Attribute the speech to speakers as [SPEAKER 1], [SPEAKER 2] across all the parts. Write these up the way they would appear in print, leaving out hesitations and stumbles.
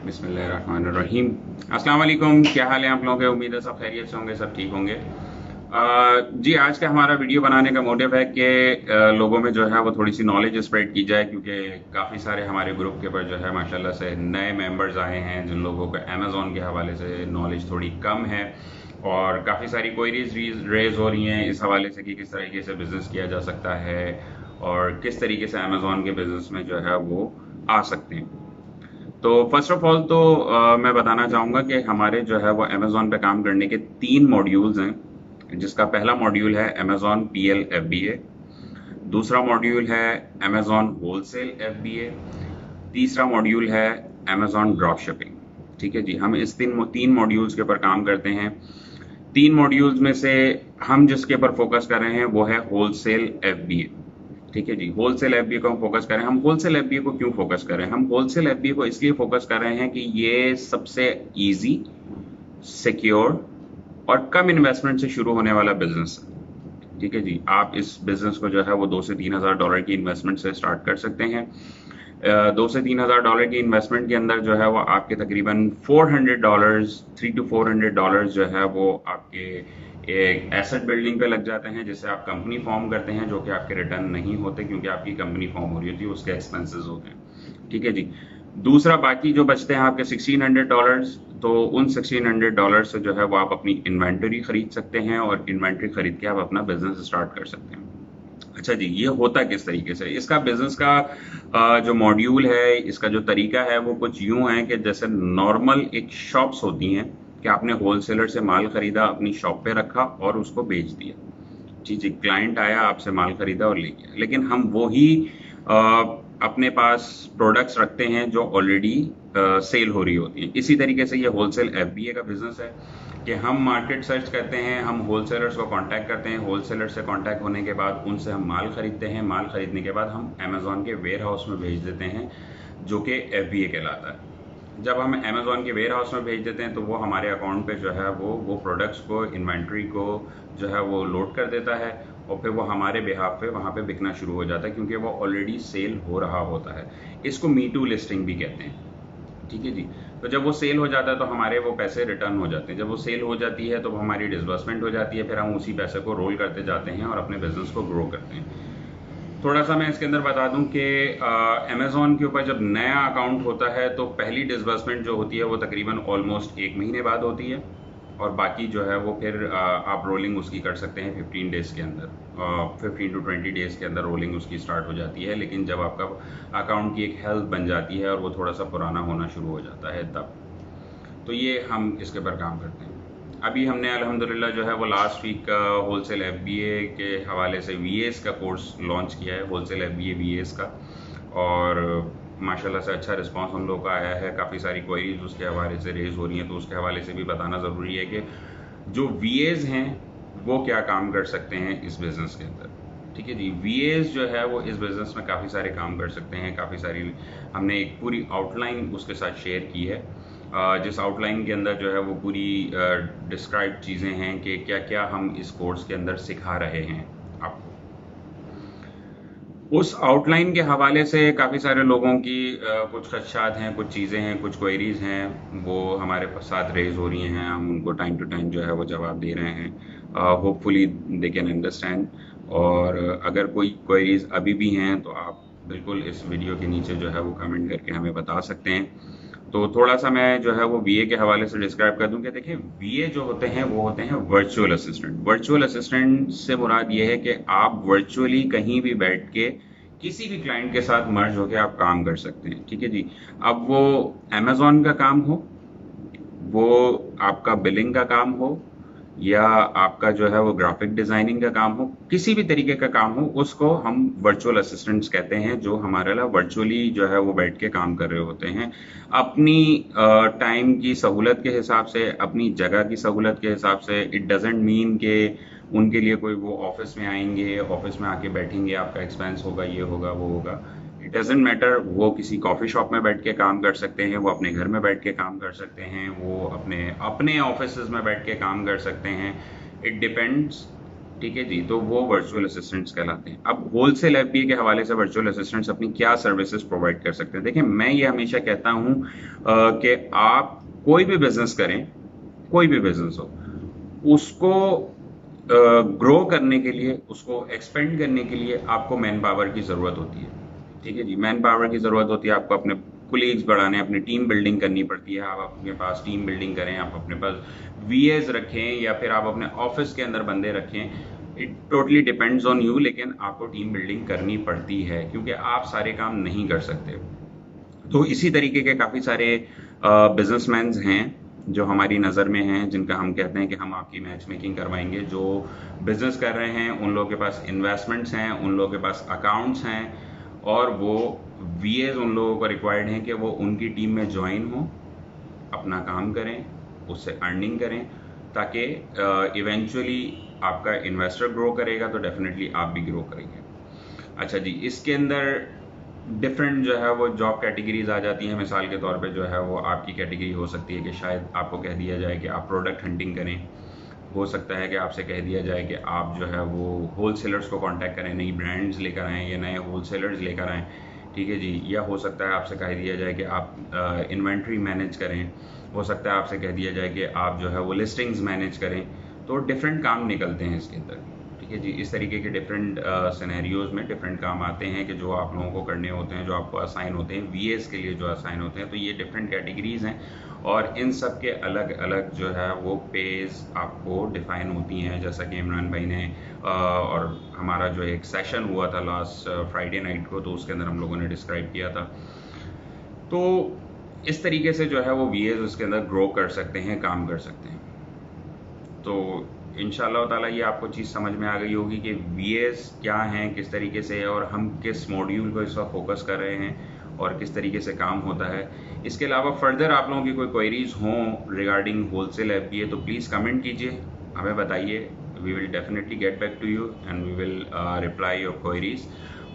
[SPEAKER 1] बिस्मिल्लाहिर्रहमानिर्रहीम। अस्सलाम वालेकुम। क्या हाल है आप लोगों के? उम्मीद है सब खैरियत से होंगे, सब ठीक होंगे। जी, आज का हमारा वीडियो बनाने का मोटिव है कि लोगों में जो है वो थोड़ी सी नॉलेज स्प्रेड की जाए, क्योंकि काफ़ी सारे हमारे ग्रुप के ऊपर जो है माशाल्लाह से नए मेंबर्स आए हैं जिन लोगों को अमेज़ॉन के हवाले से नॉलेज थोड़ी कम है, और काफ़ी सारी क्वेरीज रेज हो रही हैं इस हवाले से कि किस तरीके से बिज़नेस किया जा सकता है और किस तरीके से अमेज़ॉन के बिज़नेस में जो है वो आ सकते हैं। तो फर्स्ट ऑफ ऑल तो मैं बताना चाहूँगा कि हमारे जो है वो अमेज़ॉन पे काम करने के 3 मॉड्यूल्स हैं, जिसका पहला मॉड्यूल है अमेज़ॉन पीएल एफबीए, दूसरा मॉड्यूल है अमेज़ॉन होलसेल एफबीए, तीसरा मॉड्यूल है अमेज़ॉन ड्रॉप शिपिंग। ठीक है जी, हम इस तीन मॉड्यूल्स के ऊपर काम करते हैं। 3 मॉड्यूल्स में से हम जिसके ऊपर फोकस कर रहे हैं वो है होलसेल एफबीए। ठीक है जी, होलसेल एफबीए को हम फोकस करें। हम होलसेल एफबीए को क्यों फोकस कर रहे हैं? हम होलसेल एफबीए को इसलिए फोकस कर रहे हैं कि ये सबसे इजी, सिक्योर और कम इन्वेस्टमेंट से शुरू होने वाला बिजनेस है। ठीक है जी, आप इस बिजनेस को जो है वो 2 से 3 हज़ार डॉलर की इन्वेस्टमेंट से स्टार्ट कर सकते हैं। 2 से 3 हज़ार डॉलर की इन्वेस्टमेंट के अंदर जो है वो आपके तकरीबन $400, $300 to $400 जो है वो आपके एक एसेट बिल्डिंग पे लग जाते हैं, जिससे आप कंपनी फॉर्म करते हैं, जो कि आपके रिटर्न नहीं होते क्योंकि आपकी कंपनी फॉर्म हो रही होती है, उसके एक्सपेंसेस होते हैं। ठीक है जी। दूसरा, बाकी जो बचते हैं आपके $1600, तो उन $1600 से जो है वो आप अपनी इन्वेंटरी खरीद सकते हैं और इन्वेंटरी खरीद के आप अपना बिजनेस स्टार्ट कर सकते हैं। अच्छा जी, ये होता किस तरीके से? इसका बिजनेस का जो मॉड्यूल है, इसका जो तरीका है वो कुछ यूं है कि जैसे नॉर्मल एक शॉप्स होती हैं कि आपने होलसेलर से माल खरीदा, अपनी शॉप पे रखा और उसको बेच दिया। जी जी, क्लाइंट आया, आपसे माल खरीदा और ले गया। लेकिन हम वो ही अपने पास प्रोडक्ट्स रखते हैं जो ऑलरेडी सेल हो रही होती हैं। इसी तरीके से ये होलसेल एफबीए का बिजनेस है कि हम मार्केट सर्च करते हैं, हम होलसेलर्स को कांटेक्ट करते हैं, होलसेलर से कांटेक्ट होने के बाद उनसे हम माल खरीदते हैं, माल खरीदने के बाद हम अमेज़ॉन के वेयर हाउस में भेज देते हैं, जो कि एफबीए कहलाता है। जब हम अमेज़ॉन के वेयर हाउस में भेज देते हैं तो वो हमारे अकाउंट पे जो है वो प्रोडक्ट्स को, इन्वेंट्री को जो है वो लोड कर देता है, और फिर वो हमारे बिहाफ पे वहाँ पे बिकना शुरू हो जाता है, क्योंकि वो ऑलरेडी सेल हो रहा होता है। इसको मी टू लिस्टिंग भी कहते हैं। ठीक है जी। तो जब वो सेल हो जाता है तो हमारे वो पैसे रिटर्न हो जाते हैं। जब वो सेल हो जाती है तो वो हमारी डिसबर्समेंट हो जाती है, फिर हम उसी पैसे को रोल करते जाते हैं और अपने बिजनेस को ग्रो करते हैं। थोड़ा सा मैं इसके अंदर बता दूं कि अमेज़ॉन के ऊपर जब नया अकाउंट होता है तो पहली डिसबर्समेंट जो होती है वो तकरीबन ऑलमोस्ट 1 महीने बाद होती है, और बाकी जो है वो फिर आप रोलिंग उसकी कर सकते हैं 15 डेज के अंदर। 15 to 20 डेज के अंदर रोलिंग उसकी स्टार्ट हो जाती है, लेकिन जब आपका अकाउंट की एक हेल्थ बन जाती है और वो थोड़ा सा पुराना होना शुरू हो जाता है तब। तो ये हम इसके ऊपर काम करते हैं। अभी हमने अल्हम्दुलिल्लाह जो है वो लास्ट वीक होलसेल एफबीए के हवाले से वीएस का कोर्स लॉन्च किया है, होलसेल एफबीए वीएस का, और माशाल्लाह से अच्छा रिस्पांस हम लोग का आया है। काफ़ी सारी क्वेरीज उसके हवाले से रेज हो रही हैं, तो उसके हवाले से भी बताना ज़रूरी है कि जो वीएस हैं वो क्या काम कर सकते हैं इस बिज़नेस के अंदर। ठीक है जी, वीएस जो है वो इस बिज़नेस में काफ़ी सारे काम कर सकते हैं। काफ़ी सारी हमने एक पूरी आउटलाइन उसके साथ शेयर की है, जिस आउटलाइन के अंदर जो है वो पूरी डिस्क्राइब चीज़ें हैं कि क्या क्या हम इस कोर्स के अंदर सिखा रहे हैं आपको। उस आउटलाइन के हवाले से काफ़ी सारे लोगों की कुछ खदशात हैं, कुछ चीज़ें हैं, कुछ क्वेरीज हैं, वो हमारे साथ रेज हो रही हैं। हम उनको टाइम टू टाइम जो है वो जवाब दे रहे हैं। Hopefully they can understand. और अगर कोई क्वेरीज अभी भी हैं तो आप बिल्कुल इस वीडियो के नीचे जो है वो कमेंट करके हमें बता सकते हैं। तो थोड़ा सा मैं जो है वो वीए के हवाले से डिस्क्राइब कर दूं कि देखिए, वीए जो होते हैं वो होते हैं वर्चुअल असिस्टेंट। वर्चुअल असिस्टेंट से मुराद ये है कि आप वर्चुअली कहीं भी बैठ के किसी भी क्लाइंट के साथ मर्ज होकर आप काम कर सकते हैं। ठीक है जी। अब वो अमेजोन का काम हो, वो आपका बिलिंग का काम हो, या आपका जो है वो ग्राफिक डिजाइनिंग का काम हो, किसी भी तरीके का काम हो, उसको हम वर्चुअल असिस्टेंट्स कहते हैं, जो हमारे लिए वर्चुअली जो है वो बैठ के काम कर रहे होते हैं, अपनी टाइम की सहूलत के हिसाब से, अपनी जगह की सहूलत के हिसाब से। इट डजेंट मीन कि उनके लिए कोई वो ऑफिस में आएंगे, ऑफिस में आके बैठेंगे, आपका एक्सपेंस होगा, ये होगा, वो होगा। इट डजेंट मैटर, वो किसी कॉफी शॉप में बैठ के काम कर सकते हैं, वो अपने घर में बैठ के काम कर सकते हैं, वो अपने अपने ऑफिस में बैठ के काम कर सकते हैं। इट डिपेंड्स ठीक है जी, तो वो वर्चुअल असिस्टेंट्स कहलाते हैं। अब होलसेल एफबीए के हवाले से वर्चुअल असिस्टेंट्स अपनी क्या सर्विसेज प्रोवाइड कर सकते हैं? देखिए, मैं ये हमेशा कहता हूं कि आप कोई भी बिजनेस करें, कोई भी बिजनेस हो, उसको ग्रो करने के लिए, उसको एक्सपेंड करने के लिए आपको मैन पावर की जरूरत होती है। ठीक है जी, मैन पावर की जरूरत होती है, आपको अपने कुलीग्स बढ़ाने, अपनी टीम बिल्डिंग करनी पड़ती है। आप अपने पास टीम बिल्डिंग करें, आप अपने पास वीएस रखें या फिर आप अपने ऑफिस के अंदर बंदे रखें, it totally depends on you, लेकिन आपको टीम बिल्डिंग करनी पड़ती है क्योंकि आप सारे काम नहीं कर सकते। तो इसी तरीके के काफी सारे बिजनेसमैन हैं जो हमारी नज़र में हैं, जिनका हम कहते हैं कि हम आपकी मैच मेकिंग करवाएंगे। जो बिजनेस कर रहे हैं उन लोगों के पास इन्वेस्टमेंट्स हैं, उन लोगों के पास अकाउंट्स हैं, और वो वीएस उन लोगों को रिक्वायर्ड हैं कि वो उनकी टीम में ज्वाइन हो, अपना काम करें, उससे अर्निंग करें, ताकि इवेंचुअली आपका इन्वेस्टर ग्रो करेगा तो डेफिनेटली आप भी ग्रो करेंगे। अच्छा जी, इसके अंदर डिफरेंट जो है वो जॉब कैटेगरीज आ जाती हैं। मिसाल के तौर पे जो है वो आपकी कैटेगरी हो सकती है कि शायद आपको कह दिया जाए कि आप प्रोडक्ट हंटिंग करें, हो सकता है कि आपसे कह दिया जाए कि आप जो है वो होलसेलर्स को कांटेक्ट करें, नई ब्रांड्स लेकर आएँ या नए होलसेलर्स लेकर आएँ। ठीक है जी, या हो सकता है आपसे कह दिया जाए कि आप इन्वेंट्री मैनेज करें, हो सकता है आपसे कह दिया जाए कि आप जो है वो लिस्टिंग्स मैनेज करें। तो डिफरेंट काम निकलते हैं इसके अंदर। ठीक है जी, इस तरीके के डिफरेंट सिनेरियोज में डिफरेंट काम आते हैं कि जो आप लोगों को करने होते हैं, जो आपको असाइन होते हैं, वीएस के लिए जो असाइन होते हैं। तो ये डिफरेंट कैटेगरीज हैं और इन सब के अलग अलग जो है वो पेज आपको डिफाइन होती हैं, जैसा कि इमरान भाई ने और हमारा जो एक सेशन हुआ था लास्ट फ्राइडे नाइट को, तो उसके अंदर हम लोगों ने डिस्क्राइब किया था। तो इस तरीके से जो है वो वीएस उसके अंदर ग्रो कर सकते हैं, काम कर सकते हैं। तो इंशाल्लाह ताला ये आपको चीज़ समझ में आ गई होगी कि वीएस क्या हैं, किस तरीके से, और हम किस मॉड्यूल को इस वक्त फोकस कर रहे हैं और किस तरीके से काम होता है। इसके अलावा फर्दर आप लोगों की कोई क्वेरीज हों रिगार्डिंग होलसेल एफबीए तो प्लीज़ कमेंट कीजिए, हमें बताइए। We will definitely get back to you and we will reply your queries.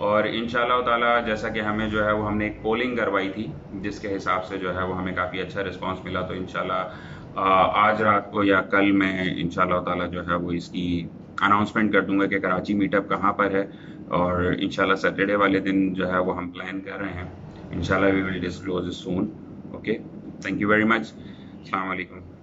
[SPEAKER 1] और इंशाल्लाह ताला जैसा कि हमें जो है वो हमने एक पोलिंग करवाई थी, जिसके हिसाब से जो है वो हमें काफ़ी अच्छा रिस्पांस मिला। तो इंशाल्लाह आज रात को या कल मैं इंशाल्लाह ताला जो है वो इसकी अनाउंसमेंट कर दूंगा कि कराची मीटअप कहाँ पर है, और इंशाल्लाह सैटरडे वाले दिन जो है वो हम प्लान कर रहे हैं। इंशाल्लाह we will disclose soon. Okay, thank you very much. अस्सलाम वालेकुम।